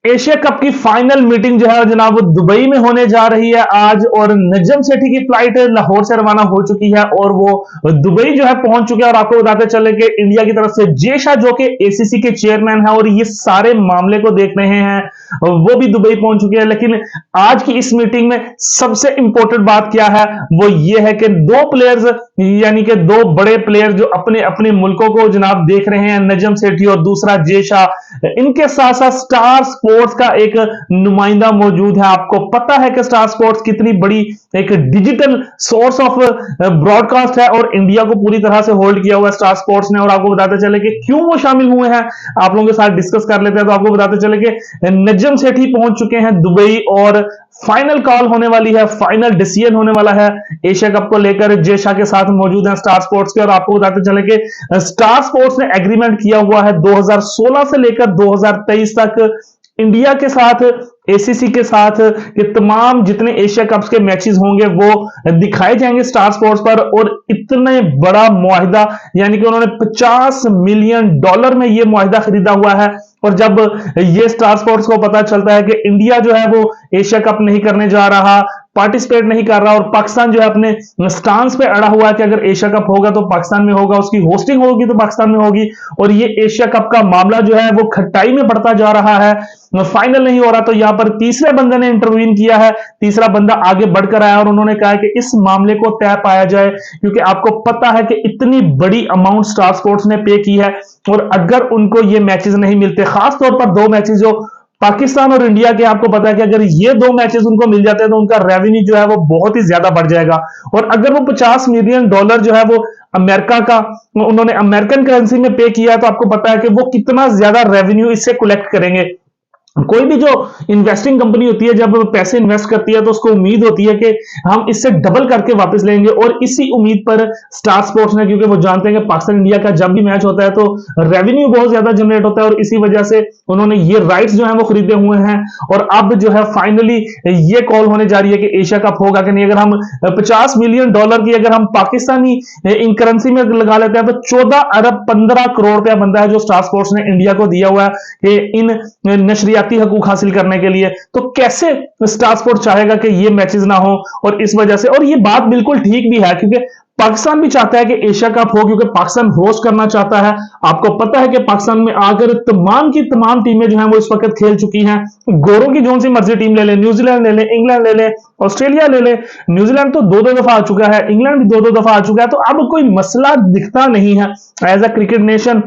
Asia cup की final meeting जो है जनाब वो दुबई में होने जा रही है आज। और नजम सेठी की फ्लाइट लाहौर से रवाना हो चुकी है और वो दुबई जो है पहुंच चुके हैं। और आपको बताते चले कि इंडिया की तरफ से जेशा जो कि एसीसी के चेयरमैन है और ये सारे मामले को देख रहे हैं, वो भी दुबई पहुंच चुके हैं। लेकिन आज की इस मीटिंग में सबसे इंपॉर्टेंट बात क्या है, वो ये है कि दो प्लेयर्स, यानी कि दो बड़े प्लेयर जो अपने अपने मुल्कों को जनाब देख रहे हैं, नजम सेठी और दूसरा जेशा, इनके साथ साथ स्टार स्पोर्ट्स का एक नुमाइंदा मौजूद है। आपको पता है कि स्टार स्पोर्ट्स कितनी बड़ी एक डिजिटल सोर्स ऑफ ब्रॉडकास्ट है और इंडिया को पूरी तरह से होल्ड किया हुआ है स्टार स्पोर्ट्स ने। और आपको बताते चले कि क्यों वो शामिल हुए हैं, आप लोगों के साथ डिस्कस कर लेते हैं। तो आपको बताते चले कि नजम सेठी पहुंच चुके हैं दुबई और फाइनल कॉल होने वाली है, फाइनल डिसीजन होने वाला है एशिया कप को लेकर। जेशा के साथ मौजूद है स्टार स्पोर्ट्स के। और आपको बताते चले कि स्टार स्पोर्ट्स ने एग्रीमेंट किया हुआ है 2016 से लेकर 2023 तक इंडिया के साथ, एसीसी के साथ, कि तमाम जितने एशिया कप्स के मैचेस होंगे वो दिखाए जाएंगे स्टार स्पोर्ट्स पर। और इतने बड़ा मुआहिदा, यानी कि उन्होंने $50 मिलियन में ये मुआहिदा खरीदा हुआ है। और जब ये स्टार स्पोर्ट्स को पता चलता है कि इंडिया जो है वो एशिया कप नहीं करने जा रहा, पार्टिसिपेट नहीं कर रहा, और पाकिस्तान जो है अपने स्टांस पे अड़ा हुआ है कि अगर एशिया कप होगा तो पाकिस्तान में होगा, उसकी होस्टिंग होगी तो पाकिस्तान में होगी, और ये एशिया कप का मामला जो है वो खट्टाई में बढ़ता जा रहा है, फाइनल नहीं हो रहा, तो यहां पर तीसरे बंदे ने इंटरवीन किया है। तीसरा बंदा आगे बढ़कर आया और उन्होंने कहा कि इस मामले को तय पाया जाए, क्योंकि आपको पता है कि इतनी बड़ी अमाउंट स्टार स्पोर्ट्स ने पे की है। और अगर उनको ये मैचेस नहीं मिलते, खासतौर पर दो मैचेस जो पाकिस्तान और इंडिया के, आपको पता है कि अगर ये दो मैचेस उनको मिल जाते हैं तो उनका रेवेन्यू जो है वो बहुत ही ज्यादा बढ़ जाएगा। और अगर वो $50 मिलियन जो है वो अमेरिका का, उन्होंने अमेरिकन करेंसी में पे किया है, तो आपको पता है कि वो कितना ज्यादा रेवेन्यू इससे कलेक्ट करेंगे। कोई भी जो इन्वेस्टिंग कंपनी होती है, जब पैसे इन्वेस्ट करती है तो उसको उम्मीद होती है कि हम इससे डबल करके वापस लेंगे। और इसी उम्मीद पर स्टार स्पोर्ट्स ने, क्योंकि वो जानते हैं कि पाकिस्तान इंडिया का जब भी मैच होता है तो रेवेन्यू बहुत ज्यादा जनरेट होता है, और इसी वजह से उन्होंने ये राइट्स जो है वो खरीदे हुए हैं। और अब जो है फाइनली ये कॉल होने जा रही है कि एशिया कप होगा कि नहीं। अगर हम $50 मिलियन की अगर हम पाकिस्तानी इन करेंसी में लगा लेते हैं तो 14 अरब 15 करोड़ रुपया बनता है, जो स्टार स्पोर्ट्स ने इंडिया को दिया हुआ है कि इन नशरियाती हकूक हासिल करने के लिए। तो कैसे स्टार स्पोर्ट चाहेगा कि ये मैचेस ना हो, और इस वजह से, और ये बात बिल्कुल ठीक भी है, क्योंकि पाकिस्तान भी चाहता है कि एशिया कप हो, क्योंकि पाकिस्तान होस्ट करना चाहता है। आपको पता है कि पाकिस्तान में आकर तमाम की तमाम टीमें जो हैं वो इस वक्त खेल चुकी हैं। गोरों की जोन सी मर्जी टीम ले ले, न्यूजीलैंड ले ले, इंग्लैंड ले ले, ऑस्ट्रेलिया ले ले। न्यूजीलैंड तो दो दो दफा आ चुका है, इंग्लैंड भी दो दो दफा आ चुका है। तो अब कोई मसला दिखता नहीं है as a cricket nation,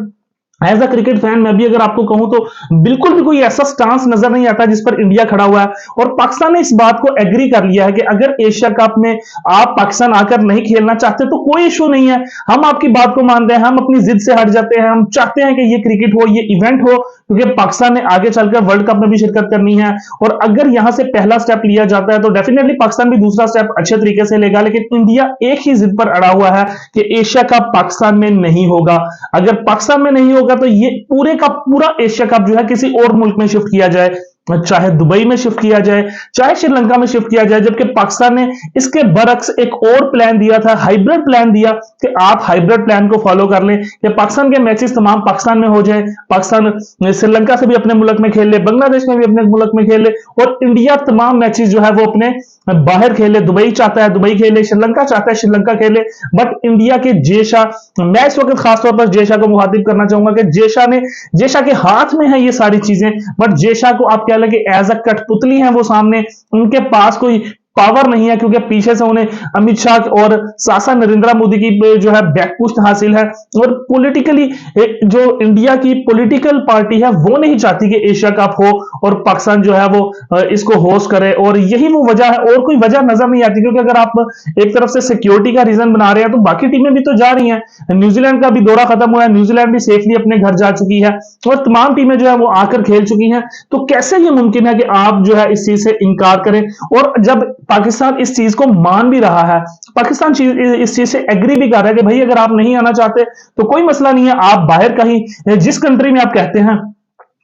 as a cricket fan. मैं भी अगर आपको कहूं तो बिल्कुल भी कोई ऐसा स्टांस नजर नहीं आता जिस पर इंडिया खड़ा हुआ है। और पाकिस्तान ने इस बात को एग्री कर लिया है कि अगर एशिया कप में आप पाकिस्तान आकर नहीं खेलना चाहते तो कोई इशू नहीं है, हम आपकी बात को मानते हैं, हम अपनी जिद से हट जाते हैं, हम चाहते हैं कि ये क्रिकेट हो, ये इवेंट हो, क्योंकि पाकिस्तान ने आगे चलकर वर्ल्ड कप में भी शिरकत करनी है। और अगर यहां से पहला स्टेप लिया जाता है तो डेफिनेटली पाकिस्तान भी दूसरा स्टेप अच्छे तरीके से लेगा। लेकिन इंडिया एक ही जिद पर अड़ा हुआ है कि एशिया कप पाकिस्तान में नहीं होगा। अगर पाकिस्तान में नहीं होगा तो ये पूरे का पूरा एशिया कप जो है किसी और मुल्क में शिफ्ट किया जाए, चाहे दुबई में शिफ्ट किया जाए, चाहे श्रीलंका में शिफ्ट किया जाए। जबकि पाकिस्तान ने इसके बरक्स एक और प्लान दिया था, हाइब्रिड प्लान दिया कि आप हाइब्रिड प्लान को फॉलो कर लें कि पाकिस्तान के मैचेस तमाम पाकिस्तान में हो जाए, पाकिस्तान श्रीलंका से भी अपने मुल्क में खेल ले, बांग्लादेश में भी अपने मुल्क में खेल ले, और इंडिया तमाम मैचेस जो है वो अपने बाहर खेले। दुबई चाहता है दुबई खेले, श्रीलंका चाहता है श्रीलंका खेले। बट इंडिया के जेशा, मैं इस वक्त खासतौर पर जेशा को मुखातिब करना चाहूंगा कि जेशा के हाथ में है ये सारी चीजें। बट जेशा को आप कह लगे एज अ कठपुतली है वो सामने, उनके पास कोई पावर नहीं है, क्योंकि पीछे से उन्हें अमित शाह और सासा नरेंद्र मोदी की जो है बैकपुस्ट हासिल है। और पॉलिटिकली जो इंडिया की पॉलिटिकल पार्टी है वो नहीं चाहती कि एशिया कप हो और पाकिस्तान जो है वो इसको होस्ट करे। और यही वो वजह है, और कोई वजह नजर नहीं आती। क्योंकि अगर आप एक तरफ से सिक्योरिटी का रीजन बना रहे हैं तो बाकी टीमें भी तो जा रही हैं। न्यूजीलैंड का भी दौरा खत्म हुआ है, न्यूजीलैंड भी सेफली अपने घर जा चुकी है, और तमाम टीमें जो है वो आकर खेल चुकी हैं। तो कैसे ये मुमकिन है कि आप जो है इस चीज से इनकार करें? और जब पाकिस्तान इस चीज को मान भी रहा है, पाकिस्तान इस चीज से एग्री भी कर रहा है कि भाई अगर आप नहीं आना चाहते तो कोई मसला नहीं है, आप बाहर कहीं जिस कंट्री में आप कहते हैं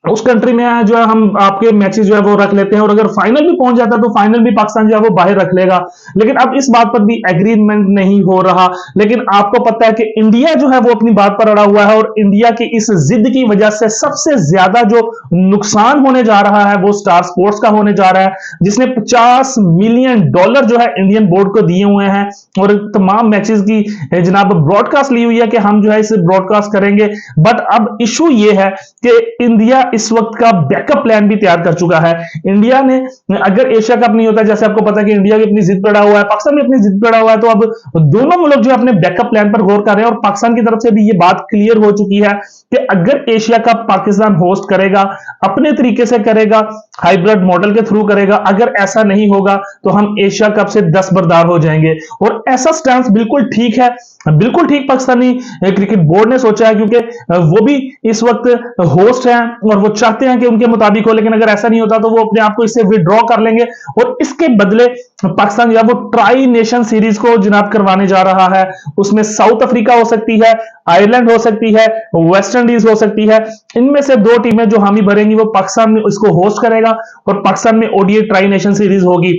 उस कंट्री में जो है हम आपके मैचेस जो है वो रख लेते हैं, और अगर फाइनल भी पहुंच जाता है तो फाइनल भी पाकिस्तान जो है वो बाहर रख लेगा। लेकिन अब इस बात पर भी एग्रीमेंट नहीं हो रहा। लेकिन आपको पता है कि इंडिया जो है वो अपनी बात पर अड़ा हुआ है, और इंडिया की इस जिद की वजह से सबसे ज्यादा जो नुकसान होने जा रहा है वो स्टार स्पोर्ट्स का होने जा रहा है, जिसने $50 मिलियन जो है इंडियन बोर्ड को दिए हुए हैं, और तमाम मैचेस की जनाब ब्रॉडकास्ट ली हुई है कि हम जो है इसे ब्रॉडकास्ट करेंगे। बट अब इशू ये है कि इंडिया इस वक्त का बैकअप प्लान भी तैयार कर चुका है। इंडिया ने, अगर एशिया कप नहीं होता, जैसे आपको पता है कि इंडिया भी अपनी जिद पड़ा हुआ है, पाकिस्तान भी अपनी जिद पड़ा हुआ है, तो अब दोनों मुल्क जो अपने बैकअप प्लान पर गौर कर रहे हैं, और पाकिस्तान की तरफ से भी ये बात क्लियर हो चुकी है कि अगर एशिया कप पाकिस्तान होस्ट करेगा, अपने तरीके से करेगा, हाइब्रिड मॉडल के थ्रू करेगा। अगर ऐसा नहीं होगा तो हम एशिया कप से दस्तबरदार हो जाएंगे। और ऐसा स्टैंस बिल्कुल ठीक है, बिल्कुल ठीक पाकिस्तानी क्रिकेट बोर्ड ने सोचा है, क्योंकि वो भी इस वक्त होस्ट हैं और वो चाहते हैं कि उनके मुताबिक हो। लेकिन अगर ऐसा नहीं होता तो वो अपने आप को इससे विड्रॉ कर लेंगे, और इसके बदले पाकिस्तान जो है वो ट्राई नेशन सीरीज को जनाब करवाने जा रहा है। उसमें साउथ अफ्रीका हो सकती है, आयरलैंड हो सकती है, वेस्ट इंडीज हो सकती है। इनमें से 2 टीमें जो हामी भरेंगी वो पाकिस्तान में इसको होस्ट करेगा, और पाकिस्तान में ओडीआई ट्राई नेशन सीरीज होगी।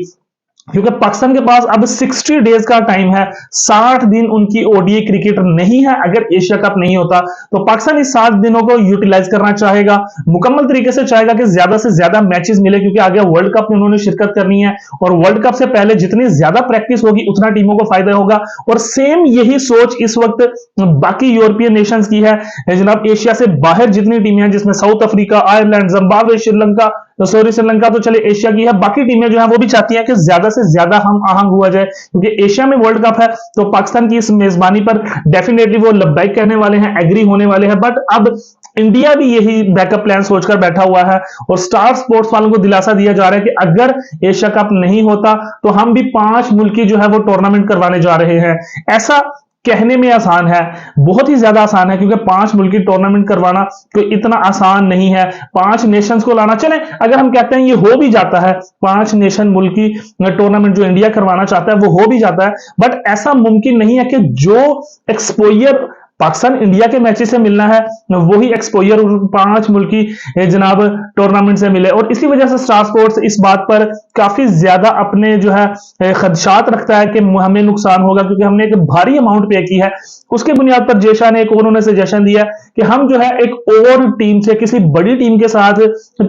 क्योंकि पाकिस्तान के पास अब 60 डेज का टाइम है, 60 दिन उनकी ओडीआई क्रिकेट नहीं है। अगर एशिया कप नहीं होता तो पाकिस्तान इस 60 दिनों को यूटिलाइज करना चाहेगा, मुकम्मल तरीके से चाहेगा कि ज्यादा से ज्यादा मैचेस मिले, क्योंकि आगे वर्ल्ड कप में उन्होंने शिरकत करनी है, और वर्ल्ड कप से पहले जितनी ज्यादा प्रैक्टिस होगी उतना टीमों को फायदा होगा। और सेम यही सोच इस वक्त बाकी यूरोपियन नेशंस की है जनाब। एशिया से बाहर जितनी टीमें हैं, जिसमें south Africa, Ireland, Zimbabwe, Sri Lanka, तो सॉरी श्रीलंका तो चले एशिया की है, बाकी टीमें जो है वो भी चाहती हैं कि ज्यादा से ज्यादा हम आहंग हुआ जाए, क्योंकि एशिया में वर्ल्ड कप है। तो पाकिस्तान की इस मेजबानी पर डेफिनेटली वो लब्बाइक कहने वाले हैं, एग्री होने वाले हैं। बट अब इंडिया भी यही बैकअप प्लान सोचकर बैठा हुआ है, और स्टार स्पोर्ट्स वालों को दिलासा दिया जा रहा है कि अगर एशिया कप नहीं होता तो हम भी 5 मुल्की जो है वो टूर्नामेंट करवाने जा रहे हैं। ऐसा कहने में आसान है, बहुत ही ज्यादा आसान है, क्योंकि 5 मुल्क की टूर्नामेंट करवाना कोई इतना आसान नहीं है। 5 नेशंस को लाना, चले अगर हम कहते हैं ये हो भी जाता है, 5 नेशन मुल्क की टूर्नामेंट जो इंडिया करवाना चाहता है वो हो भी जाता है, बट ऐसा मुमकिन नहीं है कि जो एक्सपोजर पाकिस्तान इंडिया के मैचेस से मिलना है वही एक्सपोजर 5 मुल्क की जनाब टूर्नामेंट से मिले। और इसी वजह से स्टार स्पोर्ट्स इस बात पर काफी ज्यादा अपने जो है खदशात रखता है कि हमें नुकसान होगा, क्योंकि हमने एक भारी अमाउंट पे की है। उसके बुनियाद पर जेशा ने एक और उन्होंने सजेशन दिया कि हम जो है एक और टीम से, किसी बड़ी टीम के साथ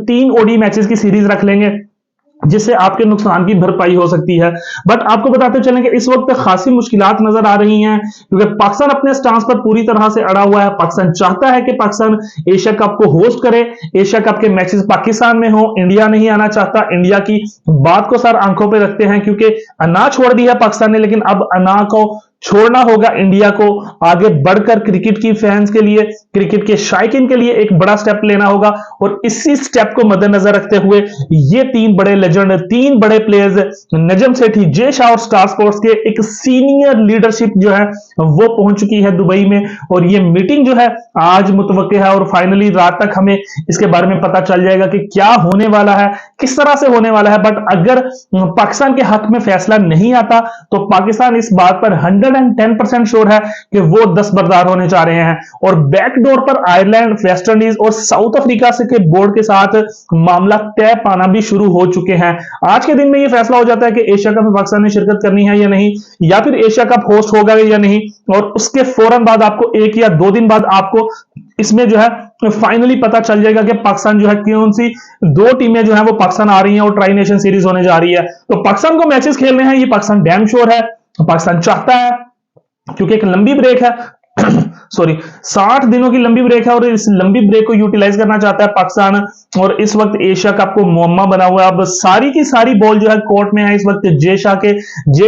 3 ओडी मैचेस की सीरीज रख लेंगे, जिससे आपके नुकसान की भरपाई हो सकती है। बट आपको बताते चलें कि इस वक्त खासी मुश्किलात नजर आ रही हैं, क्योंकि पाकिस्तान अपने स्टांस पर पूरी तरह से अड़ा हुआ है। पाकिस्तान चाहता है कि पाकिस्तान एशिया कप को होस्ट करे, एशिया कप के मैचेस पाकिस्तान में हो। इंडिया नहीं आना चाहता। इंडिया की बात को सर आंखों पे रखते हैं, क्योंकि अना छोड़ दी है पाकिस्तान ने, लेकिन अब अना को छोड़ना होगा इंडिया को। आगे बढ़कर क्रिकेट की फैंस के लिए, क्रिकेट के शायकीन के लिए एक बड़ा स्टेप लेना होगा, और इसी स्टेप को मद्देनजर रखते हुए ये 3 बड़े लेजेंड, 3 बड़े प्लेयर्स नजम सेठी, जय शाह और स्टार स्पोर्ट्स के एक सीनियर लीडरशिप जो है वो पहुंच चुकी है दुबई में। और ये मीटिंग जो है आज मुतवक्के है, और फाइनली रात तक हमें इसके बारे में पता चल जाएगा कि क्या होने वाला है, किस तरह से होने वाला है। बट अगर पाकिस्तान के हक में फैसला नहीं आता तो पाकिस्तान इस बात पर 110% श्योर है कि वो दस्तबरदार होने जा रहे हैं, और बैकडोर पर आयरलैंड, वेस्ट इंडीज और साउथ अफ्रीका से के बोर्ड के साथ मामला तय पाना भी शुरू हो चुके हैं। आज के दिन में यह फैसला हो जाता है कि एशिया कप में पाकिस्तान ने शिरकत करनी है या नहीं, या फिर एशिया कप होस्ट होगा या नहीं। और उसके फौरन बाद आपको 1 या 2 दिन बाद आपको इसमें जो है फाइनली पता चल जाएगा कि पाकिस्तान जो है कौन सी 2 टीमें जो है वो पाकिस्तान आ रही हैं और ट्राई नेशन सीरीज होने जा रही है। तो पाकिस्तान को मैचेस खेलने हैं, ये पाकिस्तान डैम श्योर है, पाकिस्तान चाहता है, क्योंकि एक लंबी ब्रेक है सॉरी 60 दिनों की लंबी ब्रेक है, और इस लंबी ब्रेक को यूटिलाइज करना चाहता है पाकिस्तान। और इस वक्त एशिया कप को मुअम्मा बना हुआ है। अब सारी की सारी बॉल जो है कोर्ट में है इस वक्त जय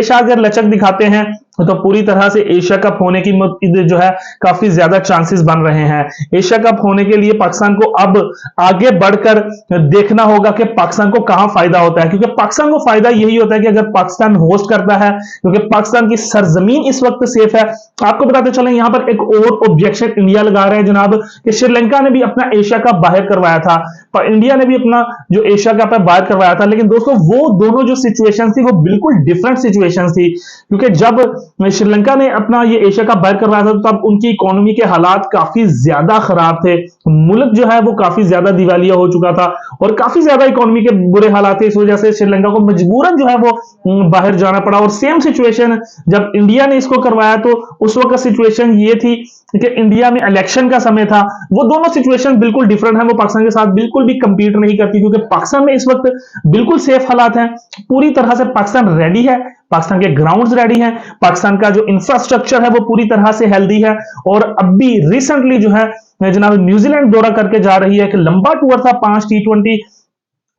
शाह अगर लचक दिखाते हैं तो पूरी तरह से एशिया कप होने की जो है काफी ज्यादा चांसेस बन रहे हैं। एशिया कप होने के लिए पाकिस्तान को अब आगे बढ़कर देखना होगा कि पाकिस्तान को कहां फायदा होता है, क्योंकि पाकिस्तान को फायदा यही होता है कि अगर पाकिस्तान होस्ट करता है, क्योंकि पाकिस्तान की सरजमीन इस वक्त सेफ है। आपको बताते चलें यहां पर एक और ऑब्जेक्शन इंडिया लगा रहे हैं जनाब कि श्रीलंका ने भी अपना एशिया कप बाहर करवाया था, पर इंडिया ने भी अपना जो एशिया कप है बाहर करवाया था। लेकिन दोस्तों वो दोनों जो सिचुएशन थी वो बिल्कुल डिफरेंट सिचुएशन थी, क्योंकि जब श्रीलंका ने अपना ये एशिया कप बाहर करवाया था तब उनकी इकोनॉमी के हालात काफी ज्यादा खराब थे, मुल्क जो है वो काफी ज्यादा दिवालिया हो चुका था और काफी ज्यादा इकोनॉमी के बुरे हालात थे। इस वजह से श्रीलंका को मजबूरन जो है वो बाहर जाना पड़ा। और सेम सिचुएशन जब इंडिया ने इसको करवाया तो उस वक्त सिचुएशन ये थी कि इंडिया में इलेक्शन का समय था। वो दोनों सिचुएशन बिल्कुल डिफरेंट है, वो पाकिस्तान के साथ बिल्कुल भी कंपीट नहीं करती, क्योंकि पाकिस्तान में इस वक्त बिल्कुल सेफ हालात हैं, पूरी तरह से पाकिस्तान रेडी है, पाकिस्तान के ग्राउंड्स रेडी हैं, पाकिस्तान का जो इंफ्रास्ट्रक्चर है वो पूरी तरह से हेल्दी है। और अभी रिसेंटली जो है जनाब न्यूजीलैंड दौरा करके जा रही है, एक लंबा टूर था, 5 T20,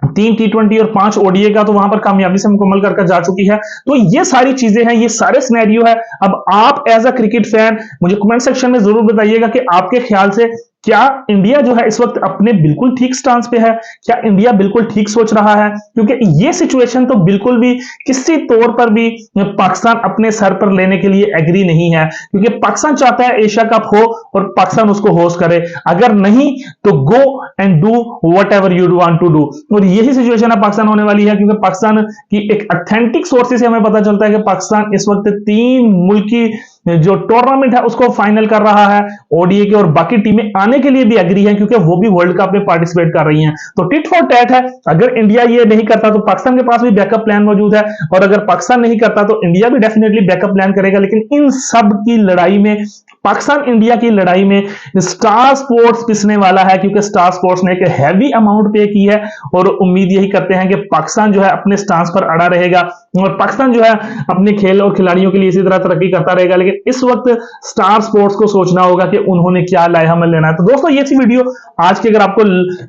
3 T20 और 5 ODI का, तो वहां पर कामयाबी से मुकम्मल करके जा चुकी है। तो ये सारी चीजें हैं, ये सारे सिनेरियो है। अब आप एज अ क्रिकेट फैन मुझे कमेंट सेक्शन में जरूर बताइएगा कि आपके ख्याल से क्या इंडिया जो है इस वक्त अपने बिल्कुल ठीक स्टांस पे है, क्या इंडिया बिल्कुल ठीक सोच रहा है? क्योंकि ये सिचुएशन तो बिल्कुल भी किसी तौर पर भी पाकिस्तान अपने सर पर लेने के लिए एग्री नहीं है, क्योंकि पाकिस्तान चाहता है एशिया कप हो और पाकिस्तान उसको होस्ट करे, अगर नहीं तो go and do whatever you want to do. और यही सिचुएशन है पाकिस्तान होने वाली है, क्योंकि पाकिस्तान की एक ऑथेंटिक सोर्सेस से हमें पता चलता है कि पाकिस्तान इस वक्त 3 मुल्की जो टूर्नामेंट है उसको फाइनल कर रहा है, ओडीए के, और बाकी टीमें आने के लिए भी एग्री हैं क्योंकि वो भी वर्ल्ड कप में पार्टिसिपेट कर रही हैं। तो टिट फॉर टैट है, अगर इंडिया ये नहीं करता तो पाकिस्तान के पास भी बैकअप प्लान मौजूद है, और अगर पाकिस्तान नहीं करता तो इंडिया भी डेफिनेटली बैकअप प्लान करेगा। लेकिन इन सब की लड़ाई में, पाकिस्तान इंडिया की लड़ाई में स्टार स्पोर्ट्स पिसने वाला है, क्योंकि स्टार स्पोर्ट्स ने एक हैवी अमाउंट पे की है और उम्मीद यही करते हैं कि पाकिस्तान जो है अपने स्टांस पर अड़ा रहेगा और पाकिस्तान जो है अपने खेल और खिलाड़ियों के लिए इसी तरह तरक्की करता रहेगा। लेकिन इस वक्त स्टार स्पोर्ट्स को सोचना होगा कि उन्होंने क्या लाइहामल लेना है। तो दोस्तों ये थी वीडियो आज की, अगर आपको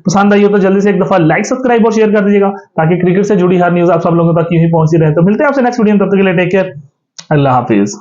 पसंद आई हो तो जल्दी से एक दफा लाइक, सब्सक्राइब और शेयर कर दीजिएगा, ताकि क्रिकेट से जुड़ी हर न्यूज आप सब लोगों तक यूं ही पहुंची रहे। तो मिलते हैं आपसे नेक्स्ट वीडियो में, तब तक के लिए टेक केयर, अल्लाह हाफिज।